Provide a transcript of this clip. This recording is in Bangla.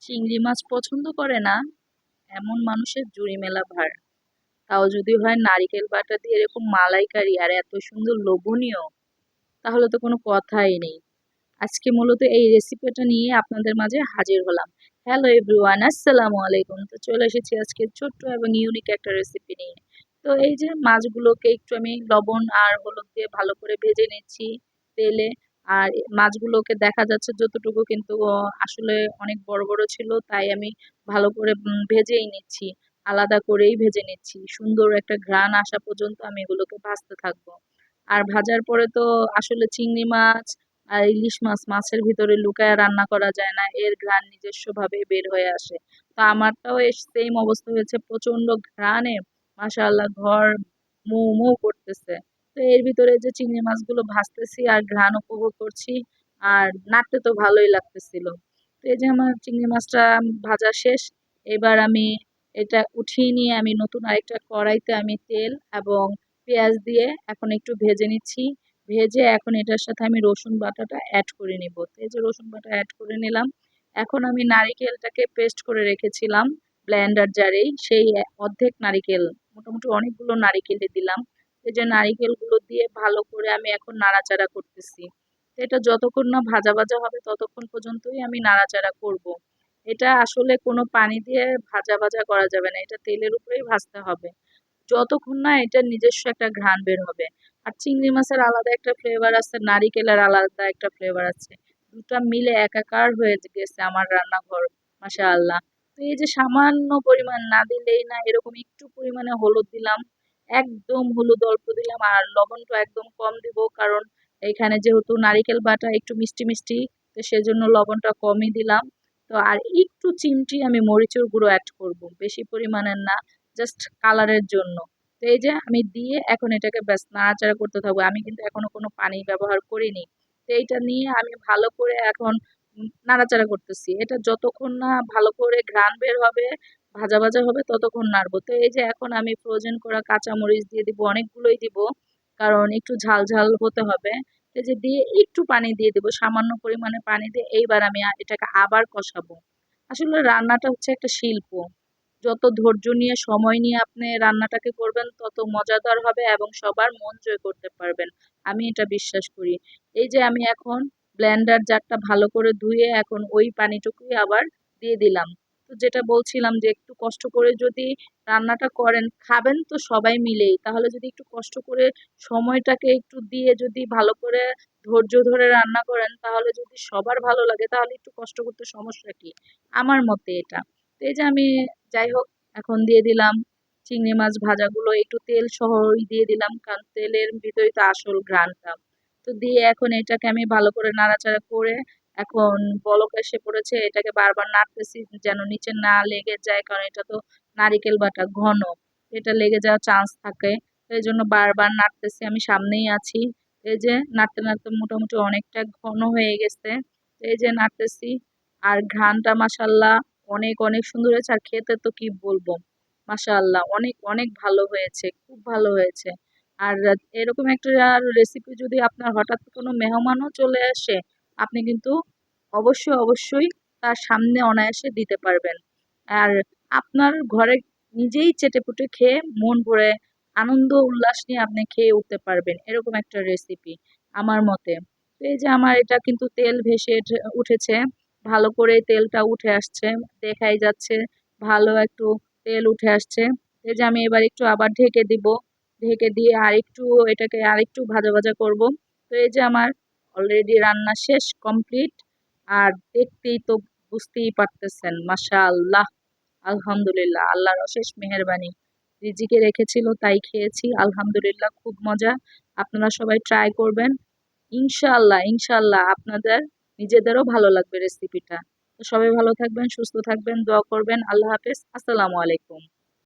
চিংড়ি মাছ পছন্দ করে না এমন মানুষের জুড়ি মেলা ভার। তাও যদি হয় নারিকেল বাটা দিয়ে এরকম মালাইকারি আর এত সুন্দর লোভনীয়, তাহলে তো কোনো কথাই নেই। আজকে মূলত এই রেসিপিটা নিয়ে আপনাদের মাঝে হাজির হলাম। হ্যালো এভরিওয়ান, আসসালামু আলাইকুম। তো চলে এসেছি আজকে ছোট্ট এবং ইউনিক একটা রেসিপি নিয়ে। তো এই যে মাছগুলোকে একটু আমি লবণ আর হলুদ দিয়ে ভালো করে ভেজে নিচ্ছি তেলে। আর মাছগুলোকে দেখা যাচ্ছে যতটুকু কিন্তু আসলে অনেক বড় বড় ছিল, তাই আমি ভালো করে ভেজেই নিচ্ছি, আলাদা করেই ভেজে নিচ্ছি। সুন্দর একটা ঘ্রাণ আসা পর্যন্ত আমি এগুলোকে ভাজতে থাকবো। আর ভাজার পরে তো আসলে চিংড়ি মাছ আর ইলিশ মাছ, মাছের ভিতরে লুকায়া রান্না করা যায় না, এর ঘ্রাণ নিজস্ব ভাবে বের হয়ে আসে। তো আমারটাও সেম অবস্থা হয়েছে, প্রচন্ড ঘ্রাণে মাশাআল্লাহ ঘর মৌ মৌ করতেছে। তো এর ভিতরে যে চিংড়ি মাছগুলো ভাজতেছি আর ঘ্রাণ উপভোগ করছি, আর নাড়তে তো ভালোই লাগতেছিল। তো এই যে আমার চিংড়ি মাছটা ভাজা শেষ। এবার আমি এটা উঠিয়ে নিয়ে আমি নতুন আরেকটা কড়াইতে আমি তেল এবং পেঁয়াজ দিয়ে এখন একটু ভেজে নিচ্ছি। ভেজে এখন এটার সাথে আমি রসুন বাটাটা অ্যাড করে নিব। তো এই যে রসুন বাটা অ্যাড করে নিলাম। এখন আমি নারিকেলটাকে পেস্ট করে রেখেছিলাম ব্লেন্ডার জারেই, সেই অর্ধেক নারিকেল, মোটামুটি অনেকগুলো নারিকেলে দিলাম। এই যে নারিকেলগুলো দিয়ে ভালো করে আমি এখন নাড়াচাড়া করতেছি। তো এটা যতক্ষণ না ভাজা ভাজা হবে ততক্ষণ পর্যন্তই আমি নাড়াচাড়া করব। এটা আসলে কোনো পানি দিয়ে ভাজা ভাজা করা যাবে না, এটা তেলের উপরেই ভাজতে হবে যতক্ষণ না এটার নিজস্ব একটা ঘ্রাণ বের হবে। আর চিংড়ি মাছের আলাদা একটা ফ্লেভার আছে, নারিকেলের আলাদা একটা ফ্লেভার আছে, দুটা মিলে একাকার হয়ে গেছে আমার রান্নাঘর, মাশাআল্লাহ। তো এই যে সামান্য পরিমাণ না দিলেই না, এরকম একটু পরিমাণে হলুদ দিলাম, একদম হলুদ অল্প দিলাম, আর লবণটা একদম কম দিব, কারণ এখানে যেহেতু নারিকেল বাটা একটু মিষ্টি মিষ্টি, তো সেজন্য লবণটা কমই দিলাম। তো আর একটু চিমটি আমি মরিচের গুঁড়ো অ্যাড করব, বেশি পরিমাণের না, জাস্ট কালারের জন্য। তো এই যে আমি দিয়ে এখন এটাকে ব্যাস নাড়াচাড়া করতে থাকবো। আমি কিন্তু এখনো কোনো পানি ব্যবহার করিনি। তো এইটা নিয়ে আমি ভালো করে এখন নাড়াচাড়া করতেছি। এটা যতক্ষণ না ভালো করে ঘ্রাণ বের হবে, ভাজা ভাজা হবে, ততক্ষণ নাড়বো। তো এই যে এখন আমি ফ্রোজেন করা কাঁচামরিচ দিয়ে দিব, অনেকগুলোই দিব, কারণ একটু ঝাল ঝাল হতে হবে। এই যে দিয়ে একটু পানি দিয়ে দিব, সামান্য পরিমাণে পানি দিয়ে এইবার আমি এটাকে আবার কষাবো। আসলে রান্নাটা হচ্ছে একটা শিল্প। যত ধৈর্য নিয়ে সময় নিয়ে আপনি রান্নাটাকে করবেন তত মজাদার হবে এবং সবার মন জয় করতে পারবেন, আমি এটা বিশ্বাস করি। এই যে আমি এখন ব্লেন্ডার জারটা ভালো করে ধুয়ে এখন ওই পানিটুকুই আবার দিয়ে দিলাম। তো যেটা বলছিলাম যে একটু কষ্ট করে যদি রান্নাটা করেন, খাবেন তো সবাই মিলেই, তাহলে যদি একটু কষ্ট করে সময়টাকে একটু দিয়ে যদি ভালো করে ধৈর্য ধরে রান্না করেন, তাহলে যদি সবার ভালো লাগে তাহলে একটু কষ্ট করতে সমস্যা কি, আমার মতে এটা। তো এই যে আমি, যাই হোক, এখন দিয়ে দিলাম চিংড়ি মাছ ভাজাগুলো, একটু তেল সহই দিয়ে দিলাম, কারণ তেলের ভিতরেই তো আসল ঘ্রাণটা। তো দিয়ে এখন এটাকে আমি ভালো করে নাড়াচাড়া করে এখন বলক এসে পড়েছে, এটাকে বারবার নাড়তেছি যেন নিচে না লেগে যায়, কারণ এটা তো নারিকেল বাটা ঘন, এটা লেগে যাওয়ার চান্স থাকে। তো এই জন্য বারবার নাড়তেছি, আমি সামনেই আছি। এই যে নাড়তে নাড়তে মোটামুটি অনেকটা ঘন হয়ে গেছে। তো এই যে নাড়তেছি, আর ঘ্রাণটা মাশাল্লাহ অনেক অনেক সুন্দর হয়েছে, আর খেতে তো কি বলবো, মাশাআল্লাহ অনেক অনেক ভালো হয়েছে, খুব ভালো হয়েছে। আর এরকম একটা রেসিপি যদি আপনার হঠাৎ কোনো মেহমানও চলে আসে, আপনি কিন্তু অবশ্যই অবশ্যই তার সামনে অনায়াসে দিতে পারবেন। আর আপনার ঘরে নিজেই চেটেপুটে খেয়ে মন ভরে আনন্দ উল্লাস নিয়ে আপনি খেয়ে উঠতে পারবেন, এরকম একটা রেসিপি আমার মতে। তো এই যে আমার এটা কিন্তু তেল ভেসে উঠেছে, ভালো করে তেলটা উঠে আসছে, দেখাই যাচ্ছে ভালো একটু তেল উঠে আসছে। এই যে আমি এবার একটু আবার ঢেকে দিব, ঢেকে দিয়ে আরেকটু এটাকে আরেকটু ভাজা ভাজা করব। তো এই যে আমার অলরেডি রান্না শেষ, কমপ্লিট। আর দেখতেই তো বুঝতেই পারতেছেন, মাশাআল্লাহ, আলহামদুলিল্লাহ, আল্লাহর অশেষ মেহেরবানি, রিজিকে রেখেছিল তাই খেয়েছি, আলহামদুলিল্লাহ, খুব মজা। আপনারা সবাই ট্রাই করবেন, ইনশাআল্লাহ ইনশাআল্লাহ আপনাদের নিজেদেরও ভালো লাগবে রেসিপিটা। তো সবাই ভালো থাকবেন, সুস্থ থাকবেন, দোয়া করবেন। আল্লাহ হাফেজ, আসসালামু আলাইকুম।